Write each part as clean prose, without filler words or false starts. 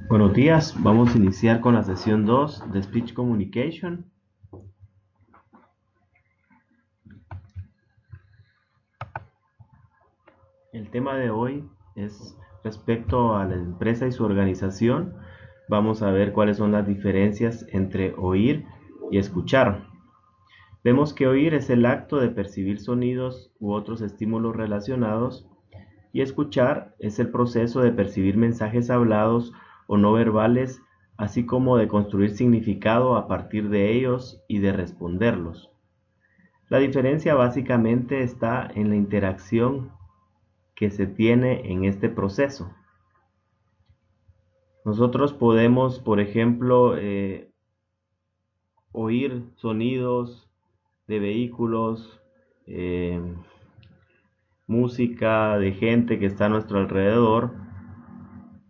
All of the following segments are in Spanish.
Buenos días, vamos a iniciar con la sesión 2 de Speech Communication. El tema de hoy es respecto a la empresa y su organización. Vamos a ver cuáles son las diferencias entre oír y escuchar. Vemos que oír es el acto de percibir sonidos u otros estímulos relacionados y escuchar es el proceso de percibir mensajes hablados o no verbales, así como de construir significado a partir de ellos y de responderlos. La diferencia básicamente está en la interacción que se tiene en este proceso. Nosotros podemos, por ejemplo, oír sonidos de vehículos, eh, música de gente que está a nuestro alrededor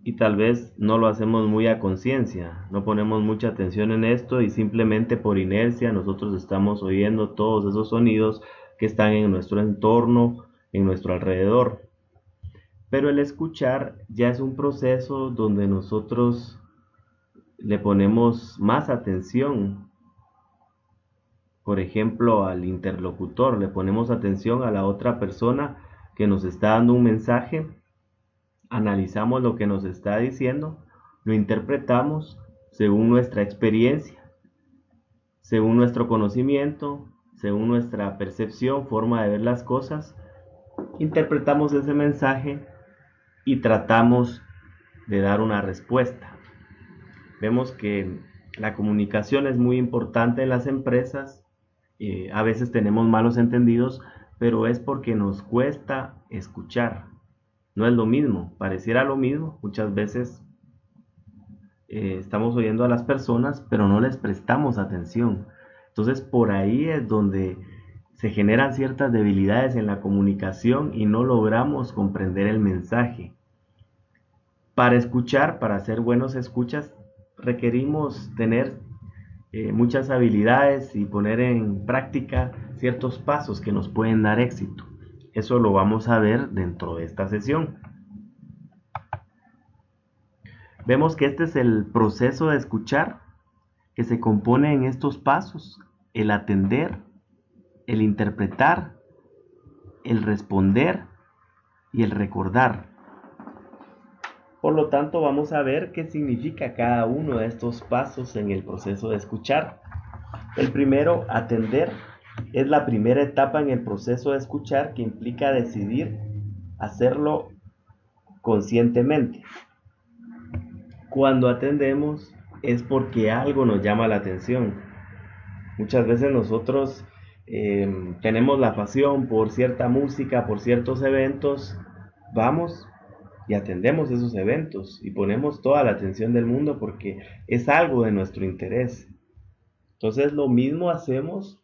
y tal vez no lo hacemos muy a conciencia, no ponemos mucha atención en esto y simplemente por inercia nosotros estamos oyendo todos esos sonidos que están en nuestro entorno, en nuestro alrededor. Pero el escuchar ya es un proceso donde nosotros le ponemos más atención, por ejemplo, al interlocutor, le ponemos atención a la otra persona que nos está dando un mensaje, analizamos lo que nos está diciendo, lo interpretamos según nuestra experiencia, según nuestro conocimiento, según nuestra percepción, forma de ver las cosas, interpretamos ese mensaje y tratamos de dar una respuesta. Vemos que la comunicación es muy importante en las empresas. A veces tenemos malos entendidos, pero es porque nos cuesta escuchar. No es lo mismo, pareciera lo mismo. Muchas veces estamos oyendo a las personas, pero no les prestamos atención. Entonces por ahí es donde se generan ciertas debilidades en la comunicación y no logramos comprender el mensaje. Para escuchar, para ser buenos escuchas, requerimos tener muchas habilidades y poner en práctica ciertos pasos que nos pueden dar éxito. Eso lo vamos a ver dentro de esta sesión. Vemos que este es el proceso de escuchar que se compone en estos pasos: el atender, el interpretar, el responder y el recordar. Por lo tanto, vamos a ver qué significa cada uno de estos pasos en el proceso de escuchar. El primero, atender, es la primera etapa en el proceso de escuchar que implica decidir hacerlo conscientemente. Cuando atendemos es porque algo nos llama la atención. Muchas veces nosotros tenemos la pasión por cierta música, por ciertos eventos, vamos y atendemos esos eventos y ponemos toda la atención del mundo porque es algo de nuestro interés. Entonces lo mismo hacemos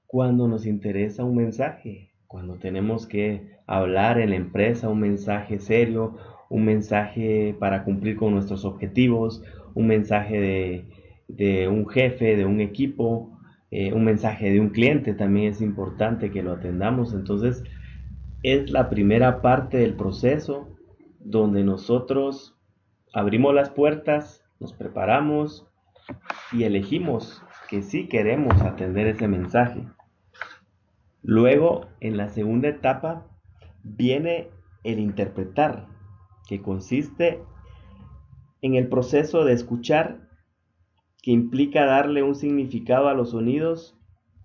cuando nos interesa un mensaje, cuando tenemos que hablar en la empresa un mensaje serio, un mensaje para cumplir con nuestros objetivos, un mensaje de un jefe, de un equipo, un mensaje de un cliente, también es importante que lo atendamos. Entonces es la primera parte del proceso donde nosotros abrimos las puertas, nos preparamos y elegimos que sí queremos atender ese mensaje. Luego, en la segunda etapa, viene el interpretar, que consiste en el proceso de escuchar, que implica darle un significado a los sonidos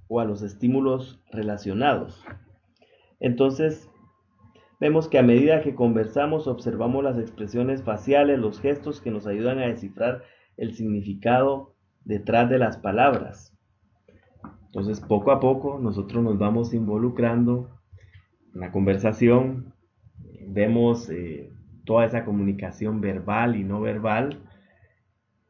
o a los estímulos relacionados. Entonces, vemos que a medida que conversamos, observamos las expresiones faciales, los gestos que nos ayudan a descifrar el significado detrás de las palabras. Entonces, poco a poco, nosotros nos vamos involucrando en la conversación, vemos toda esa comunicación verbal y no verbal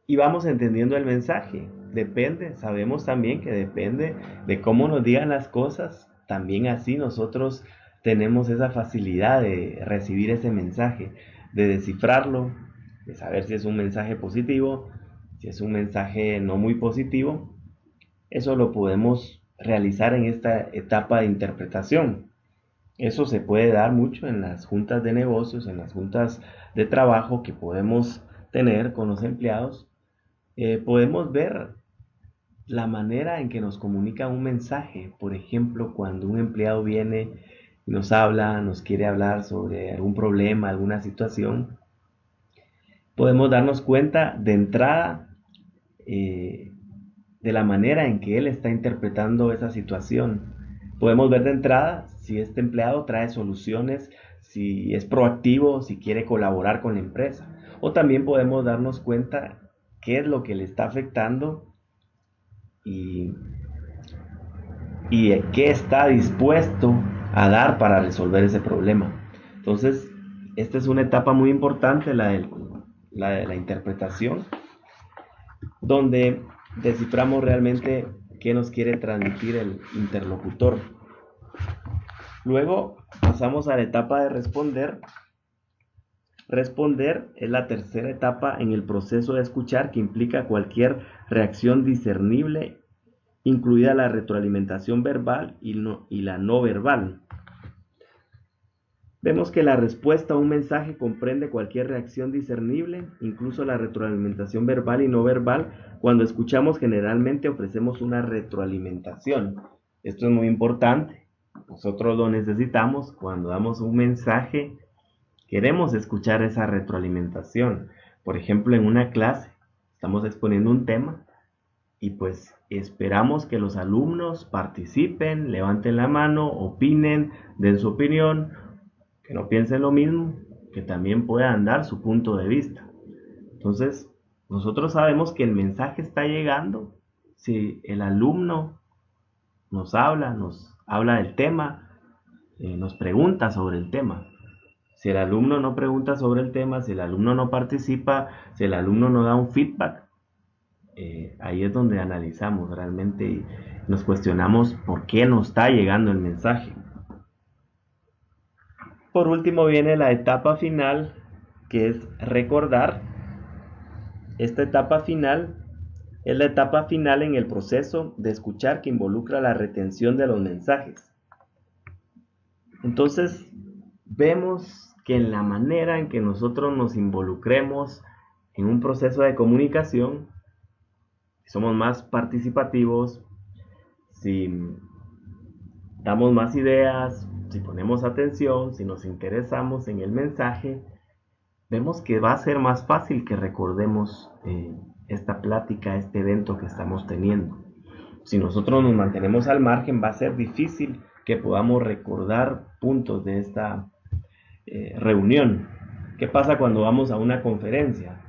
y vamos entendiendo el mensaje. Depende, sabemos también que depende de cómo nos digan las cosas, también así nosotros tenemos esa facilidad de recibir ese mensaje, de descifrarlo, de saber si es un mensaje positivo, si es un mensaje no muy positivo. Eso lo podemos realizar en esta etapa de interpretación. Eso se puede dar mucho en las juntas de negocios, en las juntas de trabajo, que podemos tener con los empleados, podemos ver la manera en que nos comunica un mensaje. Por ejemplo, cuando un empleado viene y nos habla, nos quiere hablar sobre algún problema, alguna situación, podemos darnos cuenta de entrada de la manera en que él está interpretando esa situación. Podemos ver de entrada si este empleado trae soluciones, si es proactivo, si quiere colaborar con la empresa. O también podemos darnos cuenta qué es lo que le está afectando y, y qué está dispuesto a dar para resolver ese problema. Entonces, esta es una etapa muy importante, la de la interpretación, donde desciframos realmente qué nos quiere transmitir el interlocutor. Luego pasamos a la etapa de responder. Responder es la tercera etapa en el proceso de escuchar, que implica cualquier reacción discernible, incluida la retroalimentación verbal y la no verbal. Vemos que la respuesta a un mensaje comprende cualquier reacción discernible, incluso la retroalimentación verbal y no verbal. Cuando escuchamos, generalmente ofrecemos una retroalimentación. Esto es muy importante. Nosotros lo necesitamos cuando damos un mensaje. Queremos escuchar esa retroalimentación. Por ejemplo, en una clase estamos exponiendo un tema y pues esperamos que los alumnos participen, levanten la mano, opinen, den su opinión, que no piensen lo mismo, que también puedan dar su punto de vista. Entonces, nosotros sabemos que el mensaje está llegando si el alumno nos habla del tema, nos pregunta sobre el tema. Si el alumno no pregunta sobre el tema, si el alumno no participa, si el alumno no da un feedback, ahí es donde analizamos realmente y nos cuestionamos por qué no está llegando el mensaje. Por último viene la etapa final, que es recordar. Esta etapa final es la etapa final en el proceso de escuchar, que involucra la retención de los mensajes. Entonces, vemos que en la manera en que nosotros nos involucremos en un proceso de comunicación, si somos más participativos, si damos más ideas, si ponemos atención, si nos interesamos en el mensaje, vemos que va a ser más fácil que recordemos esta plática, este evento que estamos teniendo. Si nosotros nos mantenemos al margen, va a ser difícil que podamos recordar puntos de esta reunión. ¿Qué pasa cuando vamos a una conferencia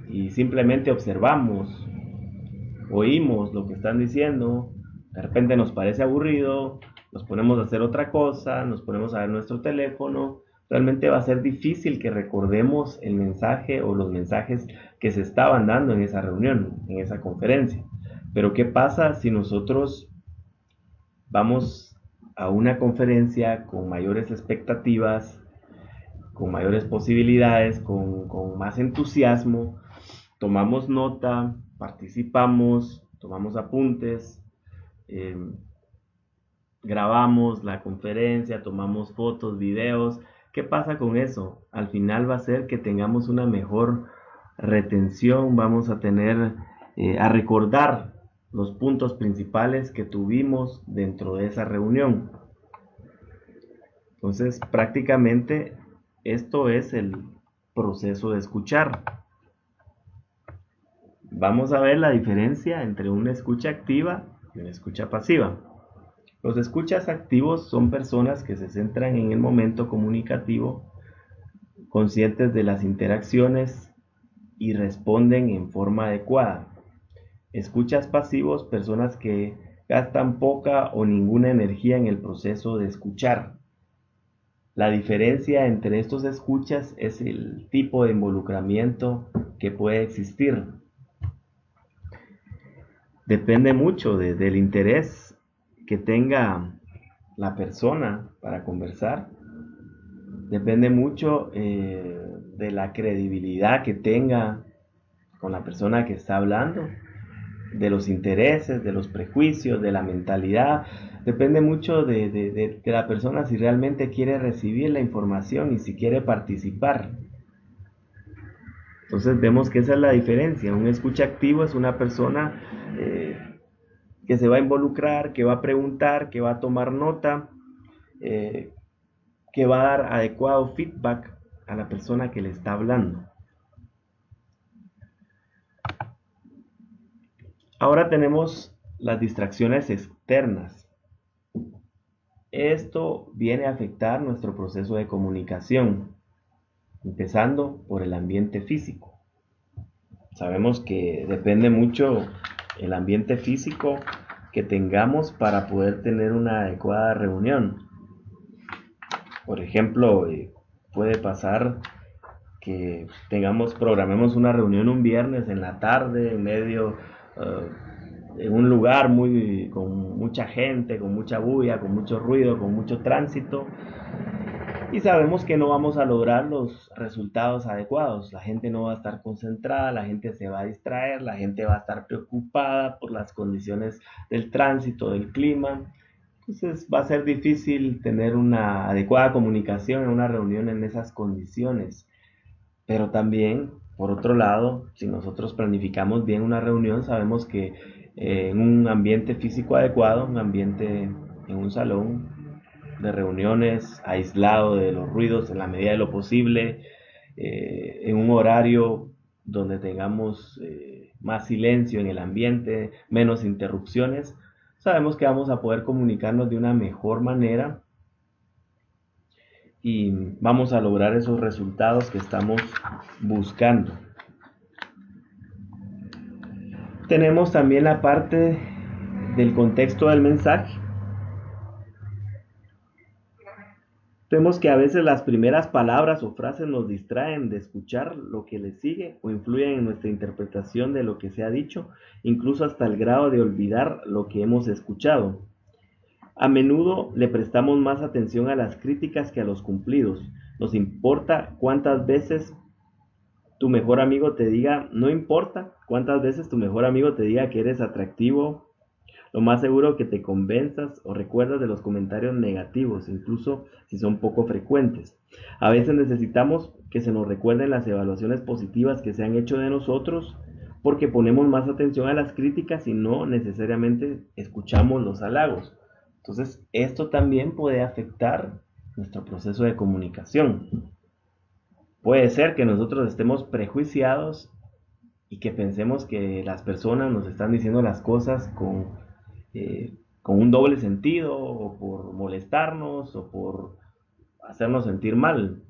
y simplemente observamos, oímos lo que están diciendo, de repente nos parece aburrido, nos ponemos a hacer otra cosa, nos ponemos a ver nuestro teléfono? Realmente va a ser difícil que recordemos el mensaje o los mensajes que se estaban dando en esa reunión, en esa conferencia. Pero ¿qué pasa si nosotros vamos a una conferencia con mayores expectativas, con mayores posibilidades, con más entusiasmo, tomamos nota, participamos, tomamos apuntes, eh, grabamos la conferencia, tomamos fotos, videos? ¿Qué pasa con eso? Al final va a ser que tengamos una mejor retención, vamos a tener, a recordar los puntos principales que tuvimos dentro de esa reunión. Entonces, prácticamente esto es el proceso de escuchar. Vamos a ver la diferencia entre una escucha activa y una escucha pasiva. Los escuchas activos son personas que se centran en el momento comunicativo, conscientes de las interacciones y responden en forma adecuada. Escuchas pasivos, personas que gastan poca o ninguna energía en el proceso de escuchar. La diferencia entre estos escuchas es el tipo de involucramiento que puede existir. Depende mucho del interés que tenga la persona para conversar. Depende mucho de la credibilidad que tenga con la persona que está hablando, de los intereses, de los prejuicios, de la mentalidad. Depende mucho de la persona si realmente quiere recibir la información y si quiere participar. Entonces vemos que esa es la diferencia. Un escucha activo es una persona que se va a involucrar, que va a preguntar, que va a tomar nota, eh, que va a dar adecuado feedback a la persona que le está hablando. Ahora tenemos las distracciones externas. Esto viene a afectar nuestro proceso de comunicación, empezando por el ambiente físico. Sabemos que depende mucho el ambiente físico que tengamos para poder tener una adecuada reunión. Por ejemplo, puede pasar que programemos una reunión un viernes en la tarde, en un lugar con mucha gente, con mucha bulla, con mucho ruido, con mucho tránsito, y sabemos que no vamos a lograr los resultados adecuados. La gente no va a estar concentrada, la gente se va a distraer, la gente va a estar preocupada por las condiciones del tránsito, del clima. Entonces va a ser difícil tener una adecuada comunicación en una reunión en esas condiciones. Pero también, por otro lado, si nosotros planificamos bien una reunión, sabemos que en un ambiente físico adecuado, un ambiente en un salón de reuniones aislado de los ruidos en la medida de lo posible, en un horario donde tengamos más silencio en el ambiente, menos interrupciones, sabemos que vamos a poder comunicarnos de una mejor manera y vamos a lograr esos resultados que estamos buscando. Tenemos también la parte del contexto del mensaje. Vemos que a veces las primeras palabras o frases nos distraen de escuchar lo que le sigue o influyen en nuestra interpretación de lo que se ha dicho, incluso hasta el grado de olvidar lo que hemos escuchado. A menudo le prestamos más atención a las críticas que a los cumplidos. Nos importa cuántas veces tu mejor amigo te diga, no importa cuántas veces tu mejor amigo te diga que eres atractivo, lo más seguro que te convenzas o recuerdas de los comentarios negativos, incluso si son poco frecuentes. A veces necesitamos que se nos recuerden las evaluaciones positivas que se han hecho de nosotros porque ponemos más atención a las críticas y no necesariamente escuchamos los halagos. Entonces, esto también puede afectar nuestro proceso de comunicación. Puede ser que nosotros estemos prejuiciados y que pensemos que las personas nos están diciendo las cosas con un doble sentido o por molestarnos o por hacernos sentir mal.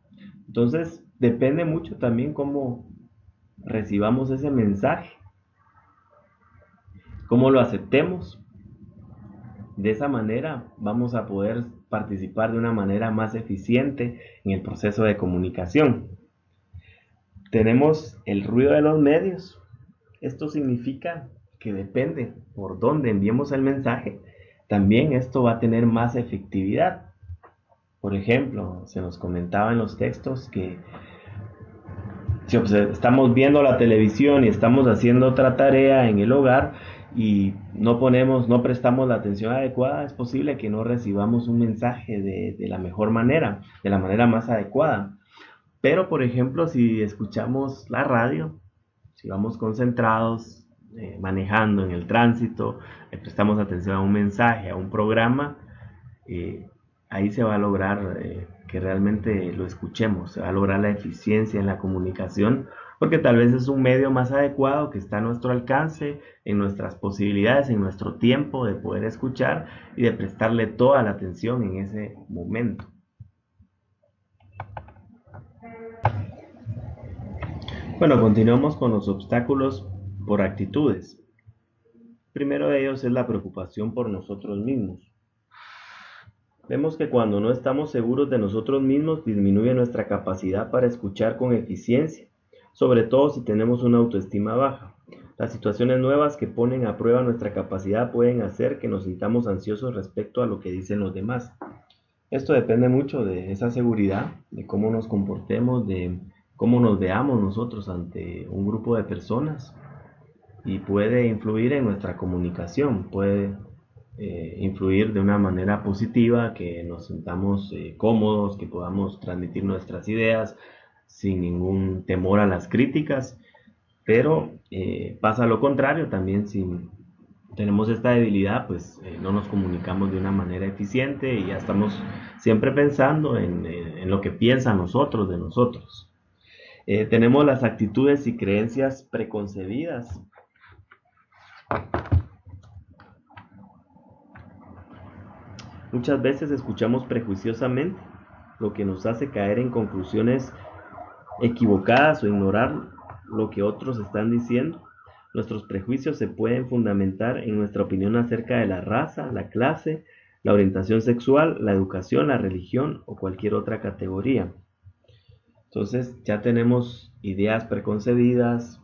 Entonces, depende mucho también cómo recibamos ese mensaje, cómo lo aceptemos. De esa manera vamos a poder participar de una manera más eficiente en el proceso de comunicación. Tenemos el ruido de los medios. Esto significa que depende por dónde enviemos el mensaje, también esto va a tener más efectividad. Por ejemplo, se nos comentaba en los textos que si estamos viendo la televisión y estamos haciendo otra tarea en el hogar y no prestamos la atención adecuada, es posible que no recibamos un mensaje de la mejor manera, de la manera más adecuada. Pero, por ejemplo, si escuchamos la radio, si vamos concentrados, manejando en el tránsito, le prestamos atención a un mensaje, a un programa, eh, ahí se va a lograr que realmente lo escuchemos, se va a lograr la eficiencia en la comunicación, porque tal vez es un medio más adecuado que está a nuestro alcance, en nuestras posibilidades, en nuestro tiempo de poder escuchar y de prestarle toda la atención en ese momento. Bueno, continuamos con los obstáculos por actitudes. Primero de ellos es la preocupación por nosotros mismos. Vemos que cuando no estamos seguros de nosotros mismos disminuye nuestra capacidad para escuchar con eficiencia, sobre todo si tenemos una autoestima baja. Las situaciones nuevas que ponen a prueba nuestra capacidad pueden hacer que nos sintamos ansiosos respecto a lo que dicen los demás. Esto depende mucho de esa seguridad, de cómo nos comportemos, de cómo nos veamos nosotros ante un grupo de personas y puede influir en nuestra comunicación, puede influir de una manera positiva, que nos sintamos cómodos, que podamos transmitir nuestras ideas sin ningún temor a las críticas, pero pasa lo contrario, también si tenemos esta debilidad, pues no nos comunicamos de una manera eficiente y ya estamos siempre pensando en lo que piensan nosotros de nosotros. Tenemos las actitudes y creencias preconcebidas. Muchas veces escuchamos prejuiciosamente, lo que nos hace caer en conclusiones equivocadas o ignorar lo que otros están diciendo. Nuestros prejuicios se pueden fundamentar en nuestra opinión acerca de la raza, la clase, la orientación sexual, la educación, la religión o cualquier otra categoría. Entonces ya tenemos ideas preconcebidas.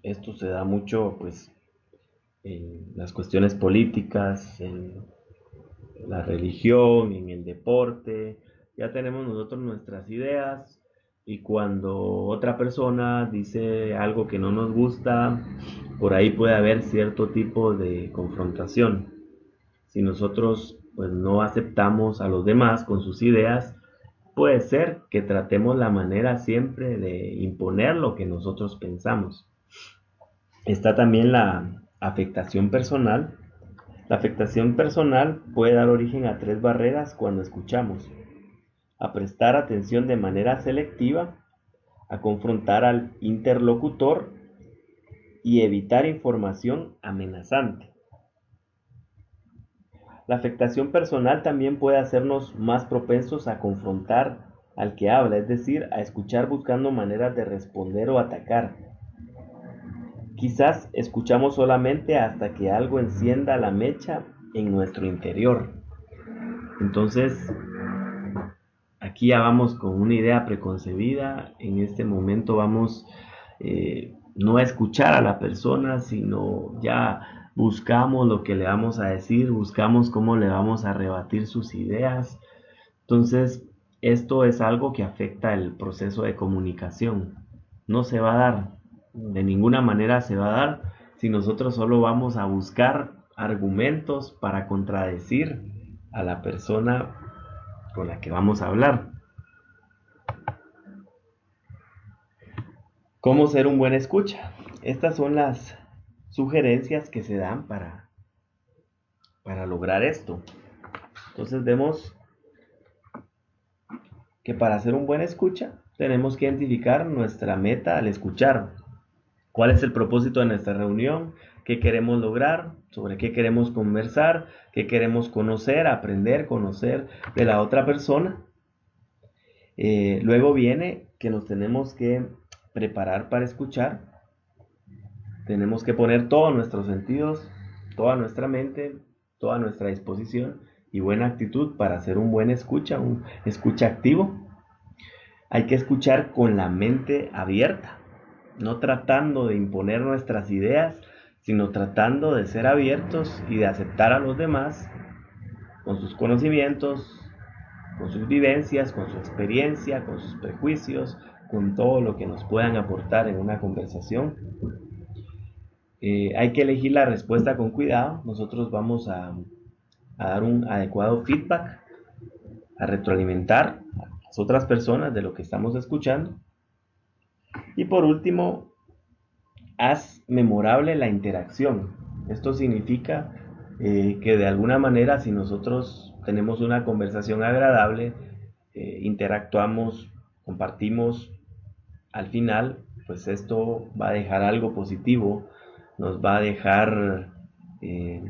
Esto se da mucho pues en las cuestiones políticas, en la religión, en el deporte. Ya tenemos nosotros nuestras ideas y cuando otra persona dice algo que no nos gusta, por ahí puede haber cierto tipo de confrontación. Si nosotros pues no aceptamos a los demás con sus ideas, puede ser que tratemos la manera siempre de imponer lo que nosotros pensamos. Está también la afectación personal. La afectación personal puede dar origen a tres barreras cuando escuchamos: a prestar atención de manera selectiva, a confrontar al interlocutor y evitar información amenazante. La afectación personal también puede hacernos más propensos a confrontar al que habla, es decir, a escuchar buscando maneras de responder o atacar. Quizás escuchamos solamente hasta que algo encienda la mecha en nuestro interior. Entonces, aquí ya vamos con una idea preconcebida. En este momento vamos no a escuchar a la persona, sino ya buscamos lo que le vamos a decir, buscamos cómo le vamos a rebatir sus ideas. Entonces, esto es algo que afecta el proceso de comunicación. No se va a dar, de ninguna manera se va a dar si nosotros solo vamos a buscar argumentos para contradecir a la persona con la que vamos a hablar. ¿Cómo ser un buen escucha? Estas son las sugerencias que se dan para lograr esto. Entonces vemos que para ser un buen escucha tenemos que identificar nuestra meta al escuchar. ¿Cuál es el propósito de nuestra reunión? ¿Qué queremos lograr? ¿Sobre qué queremos conversar? ¿Qué queremos conocer, aprender, conocer de la otra persona? Luego viene que nos tenemos que preparar para escuchar. Tenemos que poner todos nuestros sentidos, toda nuestra mente, toda nuestra disposición y buena actitud para hacer un buen escucha, un escucha activo. Hay que escuchar con la mente abierta, no tratando de imponer nuestras ideas, sino tratando de ser abiertos y de aceptar a los demás con sus conocimientos, con sus vivencias, con su experiencia, con sus prejuicios, con todo lo que nos puedan aportar en una conversación. Hay que elegir la respuesta con cuidado. Nosotros vamos a dar un adecuado feedback, a retroalimentar a las otras personas de lo que estamos escuchando. Y por último, haz memorable la interacción. Esto significa que de alguna manera, si nosotros tenemos una conversación agradable, interactuamos, compartimos, al final, pues esto va a dejar algo positivo, nos va a dejar eh,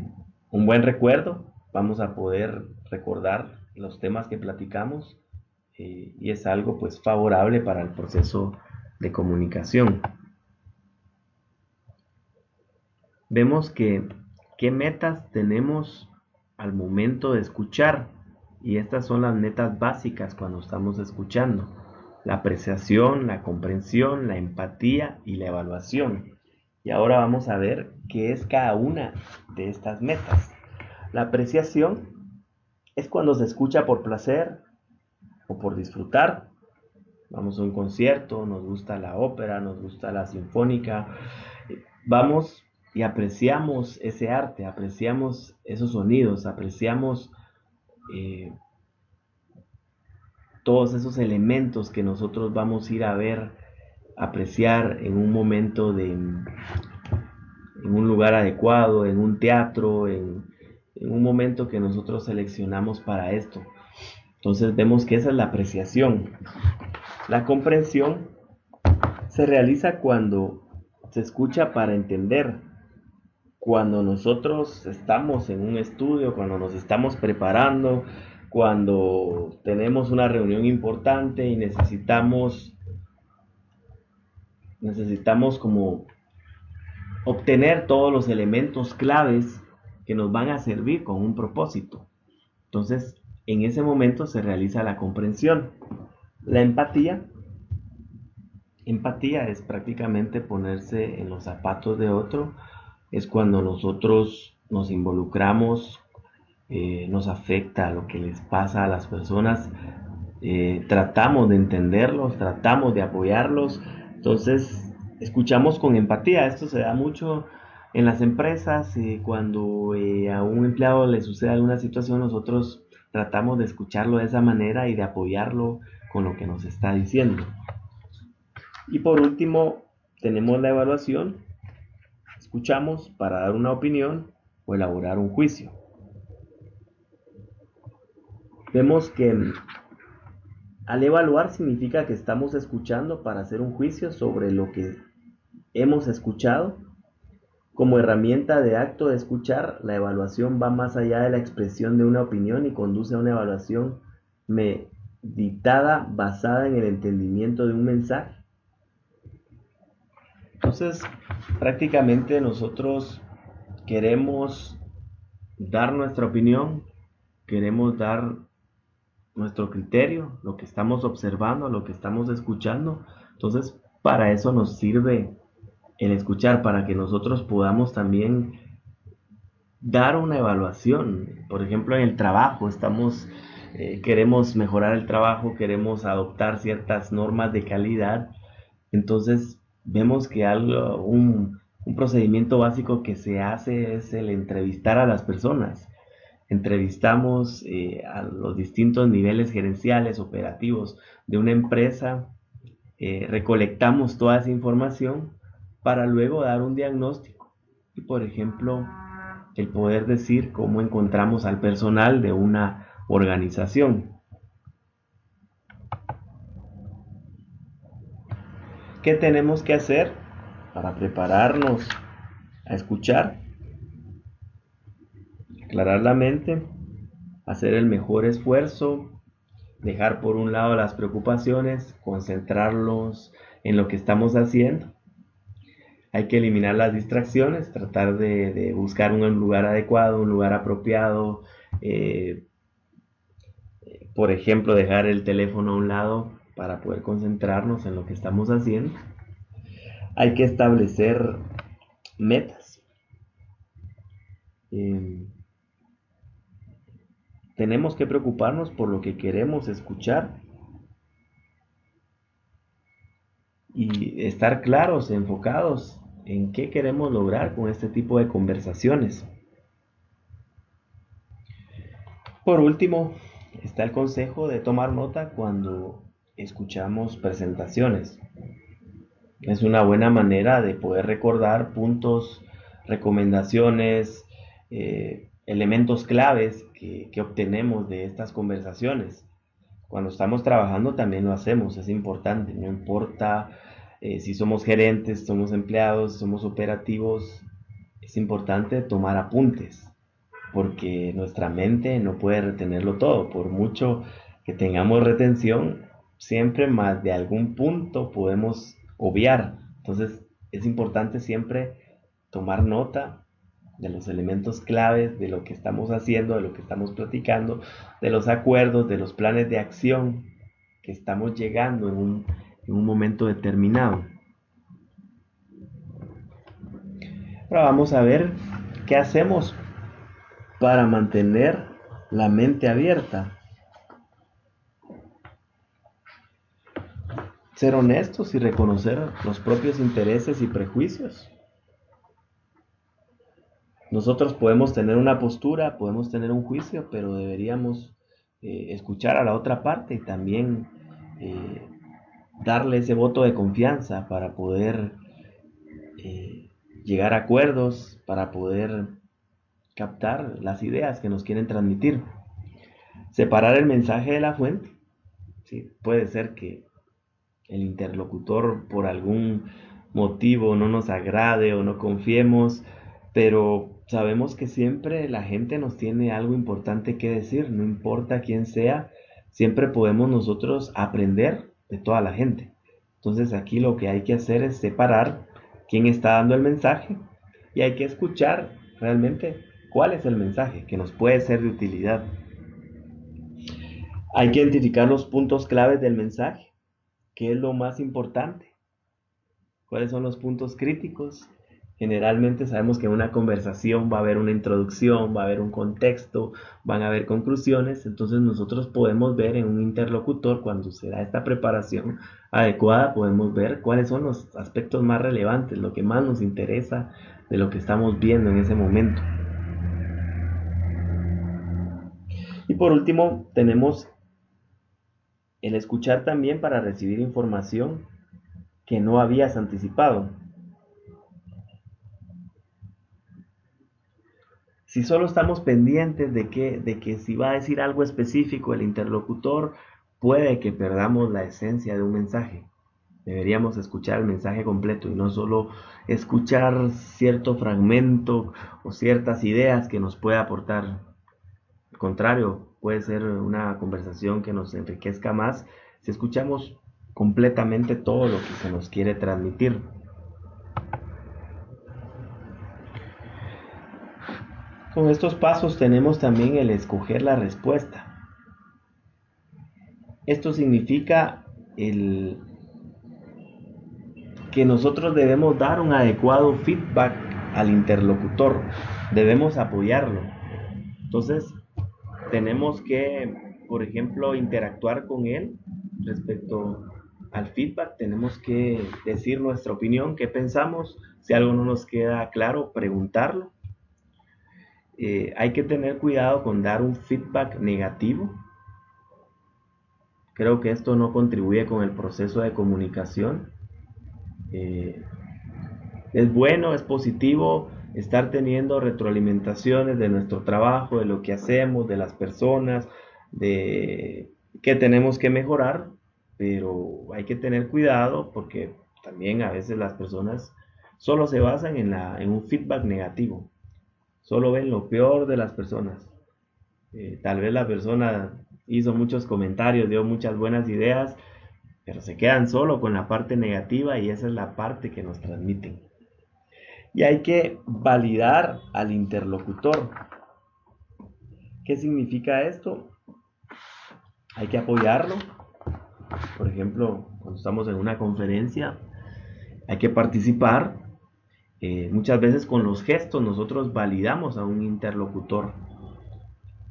un buen recuerdo, vamos a poder recordar los temas que platicamos y es algo pues favorable para el proceso de comunicación. Vemos que qué metas tenemos al momento de escuchar y estas son las metas básicas cuando estamos escuchando: la apreciación, la comprensión, la empatía y la evaluación. Y ahora vamos a ver qué es cada una de estas metas. La apreciación es cuando se escucha por placer o por disfrutar. Vamos a un concierto, nos gusta la ópera, nos gusta la sinfónica, vamos y apreciamos ese arte, apreciamos esos sonidos, apreciamos eh, todos esos elementos que nosotros vamos a ir a ver, apreciar en un momento en un lugar adecuado, en un teatro, en un momento que nosotros seleccionamos para esto. Entonces vemos que esa es la apreciación. La comprensión se realiza cuando se escucha para entender. Cuando nosotros estamos en un estudio, cuando nos estamos preparando, cuando tenemos una reunión importante y necesitamos como obtener todos los elementos claves que nos van a servir con un propósito. Entonces, en ese momento se realiza la comprensión. La empatía es prácticamente ponerse en los zapatos de otro, es cuando nosotros nos involucramos, nos afecta lo que les pasa a las personas, tratamos de entenderlos, tratamos de apoyarlos, entonces escuchamos con empatía. Esto se da mucho en las empresas, cuando a un empleado le sucede alguna situación, nosotros tratamos de escucharlo de esa manera y de apoyarlo con lo que nos está diciendo. Y por último, tenemos la evaluación. Escuchamos para dar una opinión o elaborar un juicio. Vemos que al evaluar significa que estamos escuchando para hacer un juicio sobre lo que hemos escuchado. Como herramienta de acto de escuchar, la evaluación va más allá de la expresión de una opinión y conduce a una evaluación meditada basada en el entendimiento de un mensaje. Entonces, prácticamente nosotros queremos dar nuestra opinión, queremos dar nuestro criterio, lo que estamos observando, lo que estamos escuchando. Entonces, para eso nos sirve el escuchar, para que nosotros podamos también dar una evaluación. Por ejemplo, en el trabajo, queremos mejorar el trabajo, queremos adoptar ciertas normas de calidad. Entonces, vemos que un procedimiento básico que se hace es el entrevistar a las personas. Entrevistamos a los distintos niveles gerenciales, operativos de una empresa, recolectamos toda esa información para luego dar un diagnóstico y, por ejemplo, el poder decir cómo encontramos al personal de una organización. ¿Qué tenemos que hacer para prepararnos a escuchar? Aclarar la mente, hacer el mejor esfuerzo, dejar por un lado las preocupaciones, concentrarlos en lo que estamos haciendo. Hay que eliminar las distracciones, tratar de buscar un lugar adecuado, un lugar apropiado. Por ejemplo, dejar el teléfono a un lado para poder concentrarnos en lo que estamos haciendo. Hay que establecer metas. Tenemos que preocuparnos por lo que queremos escuchar y estar claros, enfocados en qué queremos lograr con este tipo de conversaciones. Por último, está el consejo de tomar nota cuando escuchamos presentaciones. Es una buena manera de poder recordar puntos, recomendaciones, elementos claves que obtenemos de estas conversaciones. Cuando estamos trabajando también lo hacemos, es importante, no importa si somos gerentes, somos empleados, somos operativos, es importante tomar apuntes, porque nuestra mente no puede retenerlo todo. Por mucho que tengamos retención, siempre más de algún punto podemos obviar. Entonces es importante siempre tomar nota de los elementos claves, de lo que estamos haciendo, de lo que estamos platicando, de los acuerdos, de los planes de acción que estamos llegando en un momento determinado. Ahora vamos a ver qué hacemos para mantener la mente abierta. Ser honestos y reconocer los propios intereses y prejuicios. Nosotros podemos tener una postura, podemos tener un juicio, pero deberíamos escuchar a la otra parte y también eh, darle ese voto de confianza para poder eh, llegar a acuerdos, para poder captar las ideas que nos quieren transmitir. Separar el mensaje de la fuente. ¿Sí? Puede ser que el interlocutor por algún motivo no nos agrade o no confiemos, pero sabemos que siempre la gente nos tiene algo importante que decir, no importa quién sea, siempre podemos nosotros aprender de toda la gente. Entonces aquí lo que hay que hacer es separar quién está dando el mensaje y hay que escuchar realmente cuál es el mensaje que nos puede ser de utilidad. Hay que identificar los puntos claves del mensaje, qué es lo más importante, cuáles son los puntos críticos. Generalmente sabemos que en una conversación va a haber una introducción, va a haber un contexto, van a haber conclusiones, entonces nosotros podemos ver en un interlocutor cuando se da esta preparación adecuada, podemos ver cuáles son los aspectos más relevantes, lo que más nos interesa de lo que estamos viendo en ese momento. Y por último, tenemos el escuchar también para recibir información que no habías anticipado. Si solo estamos pendientes de que si va a decir algo específico el interlocutor, puede que perdamos la esencia de un mensaje. Deberíamos escuchar el mensaje completo y no solo escuchar cierto fragmento o ciertas ideas que nos puede aportar. Al contrario, puede ser una conversación que nos enriquezca más si escuchamos completamente todo lo que se nos quiere transmitir. Con estos pasos tenemos también el escoger la respuesta. Esto significa el que nosotros debemos dar un adecuado feedback al interlocutor, debemos apoyarlo. Entonces, tenemos que, por ejemplo, interactuar con él respecto al feedback, tenemos que decir nuestra opinión, qué pensamos, si algo no nos queda claro, preguntarlo. Hay que tener cuidado con dar un feedback negativo. Creo que esto no contribuye con el proceso de comunicación. Eh, es bueno, es positivo estar teniendo retroalimentaciones de nuestro trabajo, de lo que hacemos, de las personas, de qué tenemos que mejorar, pero hay que tener cuidado porque también a veces las personas solo se basan en un feedback negativo, solo ven lo peor de las personas. Tal vez la persona hizo muchos comentarios, dio muchas buenas ideas, pero se quedan solo con la parte negativa y esa es la parte que nos transmiten. Y hay que validar al interlocutor. ¿Qué significa esto? Hay que apoyarlo. Por ejemplo, cuando estamos en una conferencia, hay que participar. Muchas veces con los gestos nosotros validamos a un interlocutor.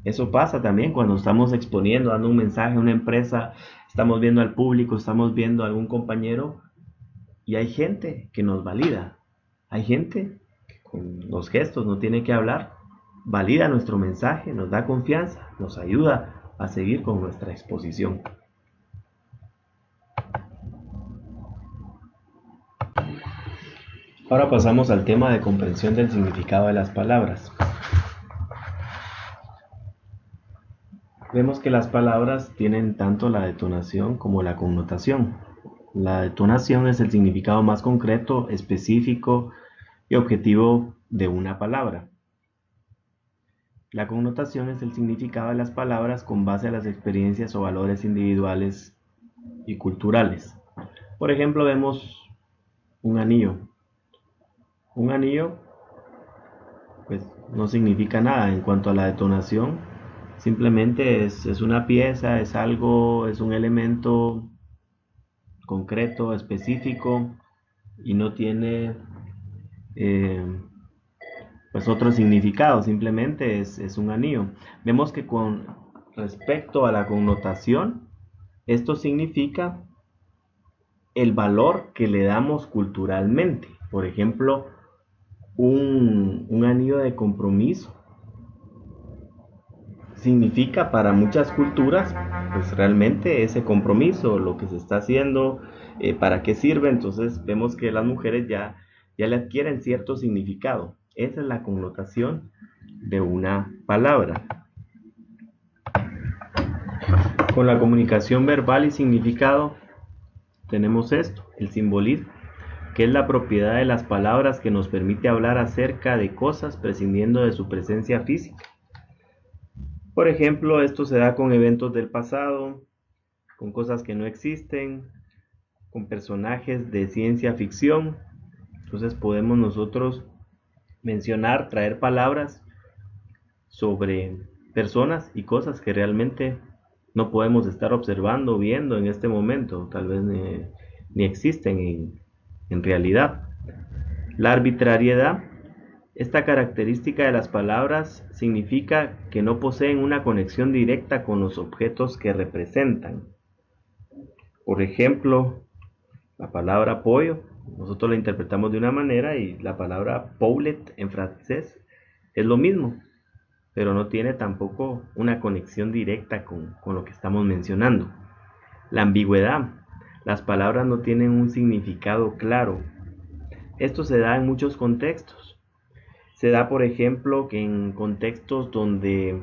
Eso pasa también cuando estamos exponiendo, dando un mensaje a una empresa, estamos viendo al público, estamos viendo a algún compañero y hay gente que nos valida. Hay gente que con los gestos no tiene que hablar, valida nuestro mensaje, nos da confianza, nos ayuda a seguir con nuestra exposición. Ahora pasamos al tema de comprensión del significado de las palabras. Vemos que las palabras tienen tanto la detonación como la connotación. La detonación es el significado más concreto, específico y objetivo de una palabra. La connotación es el significado de las palabras con base a las experiencias o valores individuales y culturales. Por ejemplo, vemos un anillo. Un anillo, pues, no significa nada en cuanto a la detonación. Simplemente es una pieza, es algo, es un elemento concreto, específico y no tiene eh, pues otro significado, simplemente es un anillo. Vemos que con respecto a la connotación, esto significa el valor que le damos culturalmente. Por ejemplo, un anillo de compromiso significa para muchas culturas, pues realmente ese compromiso, lo que se está haciendo, para qué sirve. Entonces vemos que las mujeres ya le adquieren cierto significado. Esa es la connotación de una palabra. Con la comunicación verbal y significado tenemos esto, el simbolismo, que es la propiedad de las palabras que nos permite hablar acerca de cosas prescindiendo de su presencia física. Por ejemplo, esto se da con eventos del pasado, con cosas que no existen, con personajes de ciencia ficción. Entonces podemos nosotros mencionar, traer palabras sobre personas y cosas que realmente no podemos estar observando, viendo en este momento, tal vez ni existen en realidad. La arbitrariedad, esta característica de las palabras significa que no poseen una conexión directa con los objetos que representan. Por ejemplo, la palabra pollo, nosotros la interpretamos de una manera y la palabra poulet en francés es lo mismo, pero no tiene tampoco una conexión directa con lo que estamos mencionando. La ambigüedad, las palabras no tienen un significado claro. Esto se da en muchos contextos. Se da, por ejemplo, que en contextos donde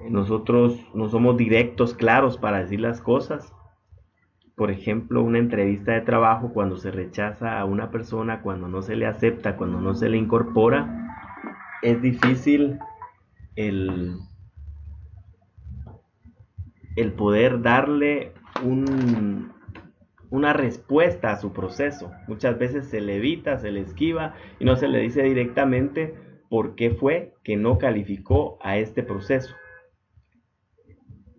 nosotros no somos directos, claros para decir las cosas. Por ejemplo, una entrevista de trabajo, cuando se rechaza a una persona, cuando no se le acepta, cuando no se le incorpora, es difícil el, el poder darle una respuesta a su proceso. Muchas veces se le evita, se le esquiva y no se le dice directamente por qué fue que no calificó a este proceso.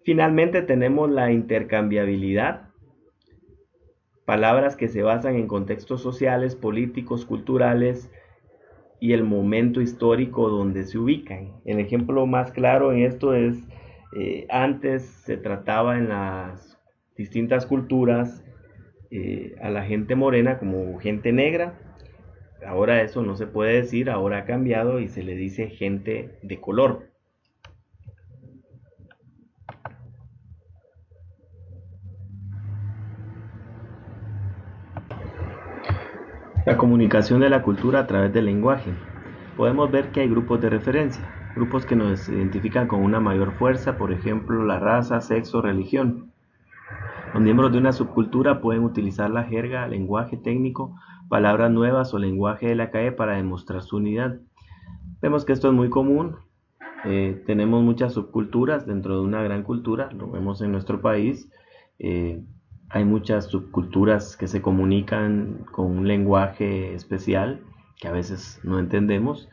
Finalmente tenemos la intercambiabilidad, palabras que se basan en contextos sociales, políticos, culturales y el momento histórico donde se ubican. El ejemplo más claro en esto es, antes se trataba en las distintas culturas a la gente morena como gente negra. Ahora eso no se puede decir, ahora ha cambiado y se le dice gente de color. La comunicación de la cultura a través del lenguaje. Podemos ver que hay grupos de referencia, grupos que nos identifican con una mayor fuerza, por ejemplo, la raza, sexo, religión. Los miembros de una subcultura pueden utilizar la jerga, lenguaje técnico, palabras nuevas o lenguaje de la calle para demostrar su unidad. Vemos que esto es muy común. Tenemos muchas subculturas dentro de una gran cultura, lo vemos en nuestro país. Hay muchas subculturas que se comunican con un lenguaje especial que a veces no entendemos.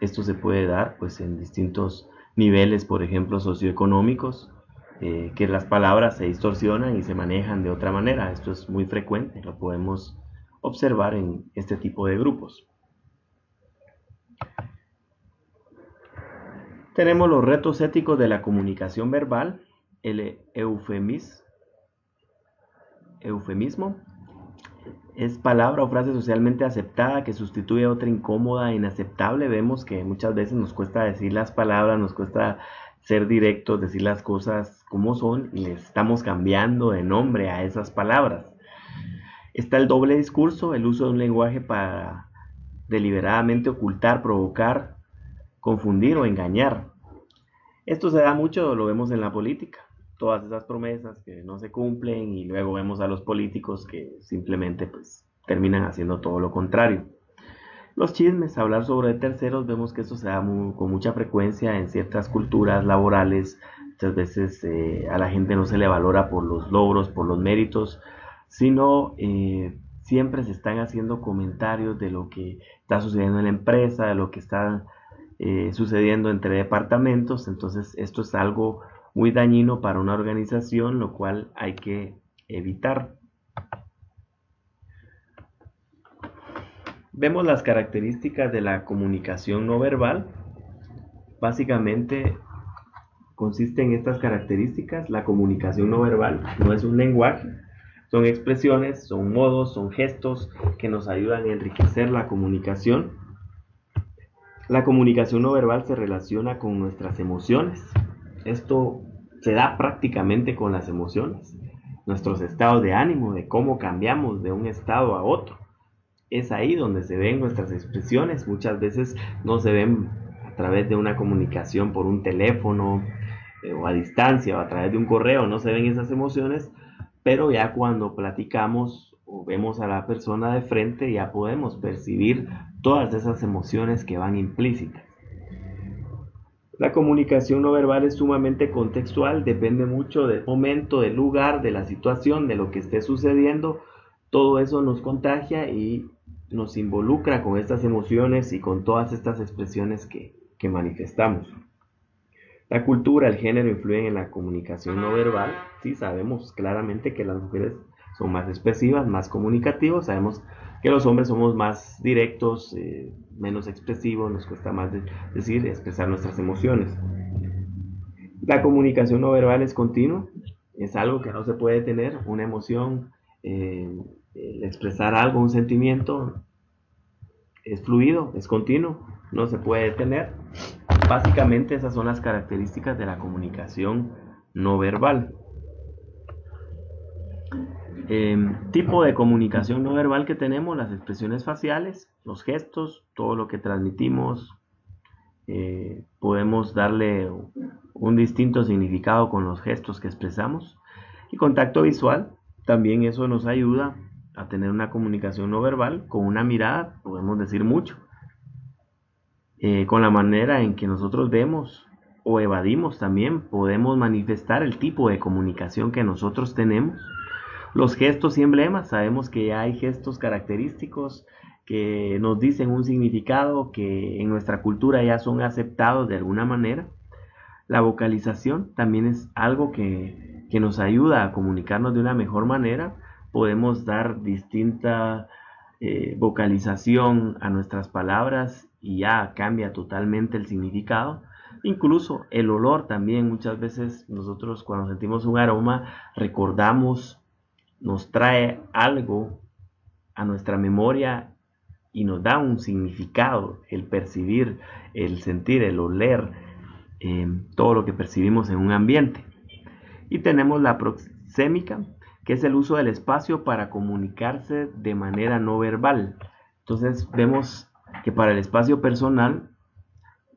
Esto se puede dar pues en distintos niveles, por ejemplo, socioeconómicos, que las palabras se distorsionan y se manejan de otra manera. Esto es muy frecuente, lo podemos observar en este tipo de grupos. Tenemos los retos éticos de la comunicación verbal, el eufemismo. Es palabra o frase socialmente aceptada que sustituye a otra incómoda e inaceptable. Vemos que muchas veces nos cuesta decir las palabras, nos cuesta ser directos, decir las cosas como son y les estamos cambiando de nombre a esas palabras. Está el doble discurso, el uso de un lenguaje para deliberadamente ocultar, provocar, confundir o engañar. Esto se da mucho, lo vemos en la política, todas esas promesas que no se cumplen y luego vemos a los políticos que simplemente pues terminan haciendo todo lo contrario. Los chismes, hablar sobre terceros, vemos que eso se da con mucha frecuencia en ciertas culturas laborales. Muchas veces a la gente no se le valora por los logros, por los méritos, sino siempre se están haciendo comentarios de lo que está sucediendo en la empresa, de lo que está sucediendo entre departamentos. Entonces esto es algo muy dañino para una organización, lo cual hay que evitar. Vemos las características de la comunicación no verbal. Básicamente consiste en estas características. La comunicación no verbal no es un lenguaje, son expresiones, son modos, son gestos que nos ayudan a enriquecer la comunicación. La comunicación no verbal se relaciona con nuestras emociones. Esto se da prácticamente con las emociones, nuestros estados de ánimo, de cómo cambiamos de un estado a otro. Es ahí donde se ven nuestras expresiones. Muchas veces no se ven a través de una comunicación por un teléfono o a distancia o a través de un correo, no se ven esas emociones, pero ya cuando platicamos o vemos a la persona de frente ya podemos percibir todas esas emociones que van implícitas. La comunicación no verbal es sumamente contextual, depende mucho del momento, del lugar, de la situación, de lo que esté sucediendo. Todo eso nos contagia y nos involucra con estas emociones y con todas estas expresiones que manifestamos. La cultura, el género influyen en la comunicación no verbal. Sí, sabemos claramente que las mujeres son más expresivas, más comunicativos. Sabemos que los hombres somos más directos, menos expresivos, nos cuesta más decir, expresar nuestras emociones. La comunicación no verbal es continua, es algo que no se puede tener, una emoción, el expresar algo, un sentimiento, es fluido, es continuo, no se puede detener. Básicamente esas son las características de la comunicación no verbal. Tipo de comunicación no verbal que tenemos, las expresiones faciales, los gestos, todo lo que transmitimos, podemos darle un distinto significado con los gestos que expresamos. Y contacto visual, también eso nos ayuda a tener una comunicación no verbal. Con una mirada podemos decir mucho. Con la manera en que nosotros vemos o evadimos también podemos manifestar el tipo de comunicación que nosotros tenemos. Los gestos y emblemas, sabemos que ya hay gestos característicos que nos dicen un significado que en nuestra cultura ya son aceptados de alguna manera. La vocalización también es algo que nos ayuda a comunicarnos de una mejor manera. Podemos dar distinta vocalización a nuestras palabras y ya cambia totalmente el significado. Incluso el olor también, muchas veces nosotros cuando sentimos un aroma recordamos, nos trae algo a nuestra memoria y nos da un significado, el percibir, el sentir, el oler, todo lo que percibimos en un ambiente. Y tenemos la proxémica, que es el uso del espacio para comunicarse de manera no verbal. Entonces vemos que para el espacio personal,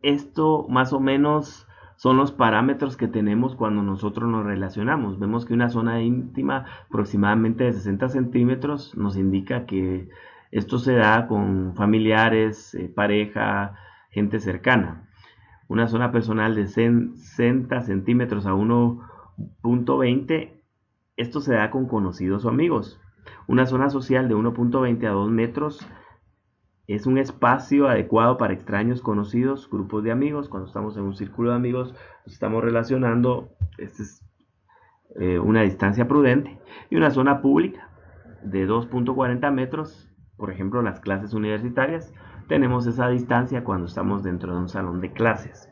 esto más o menos son los parámetros que tenemos cuando nosotros nos relacionamos. Vemos que una zona íntima aproximadamente de 60 centímetros nos indica que esto se da con familiares, pareja, gente cercana. Una zona personal de 60 centímetros a 1,20, esto se da con conocidos o amigos. Una zona social de 1,20 a 2 metros es un espacio adecuado para extraños, conocidos, grupos de amigos. Cuando estamos en un círculo de amigos, nos estamos relacionando. Esta es una distancia prudente. Y una zona pública de 2,40 metros, por ejemplo, las clases universitarias, tenemos esa distancia cuando estamos dentro de un salón de clases.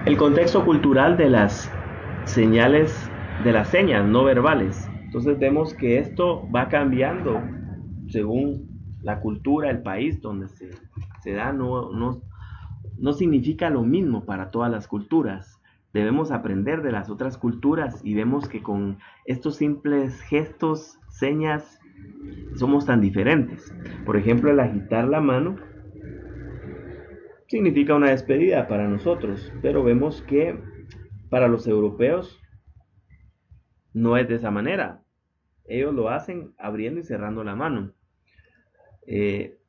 El contexto cultural de las señales, de las señas no verbales. Entonces vemos que esto va cambiando según la cultura, el país donde se da, no significa lo mismo para todas las culturas. Debemos aprender de las otras culturas y vemos que con estos simples gestos, señas, somos tan diferentes. Por ejemplo, el agitar la mano significa una despedida para nosotros, pero vemos que para los europeos no es de esa manera. Ellos lo hacen abriendo y cerrando la mano.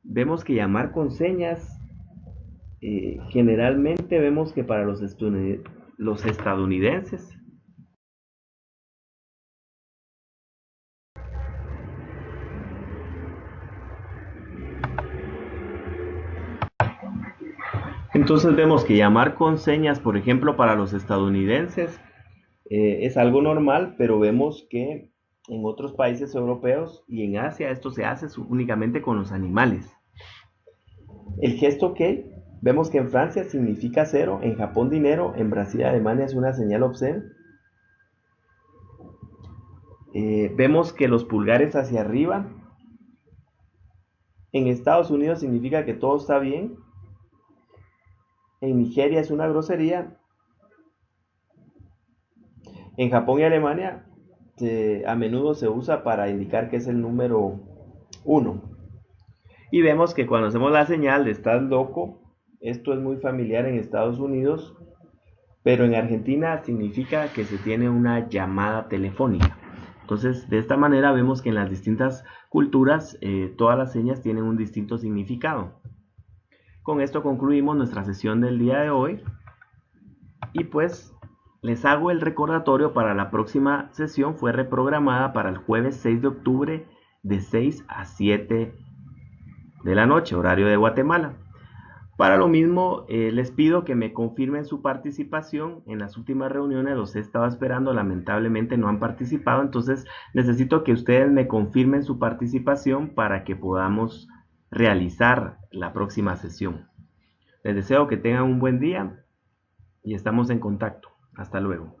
Vemos que llamar con señas, generalmente vemos que para los estadounidenses, entonces vemos que llamar con señas, por ejemplo, para los estadounidenses, es algo normal, pero vemos que en otros países europeos y en Asia esto se hace únicamente con los animales. El gesto que vemos que en Francia significa cero, en Japón dinero, en Brasil y Alemania es una señal obscena. Vemos que los pulgares hacia arriba en Estados Unidos significa que todo está bien. En Nigeria es una grosería. En Japón y Alemania a menudo se usa para indicar que es el número uno. Y vemos que cuando hacemos la señal de estás loco, esto es muy familiar en Estados Unidos, pero en Argentina significa que se tiene una llamada telefónica. Entonces, de esta manera vemos que en las distintas culturas todas las señas tienen un distinto significado. Con esto concluimos nuestra sesión del día de hoy y pues les hago el recordatorio para la próxima sesión. Fue reprogramada para el jueves 6 de octubre de 6 a 7 de la noche, horario de Guatemala. Para lo mismo, les pido que me confirmen su participación. En las últimas reuniones los he estado esperando, lamentablemente no han participado, entonces necesito que ustedes me confirmen su participación para que podamos realizar la próxima sesión. Les deseo que tengan un buen día y estamos en contacto. Hasta luego.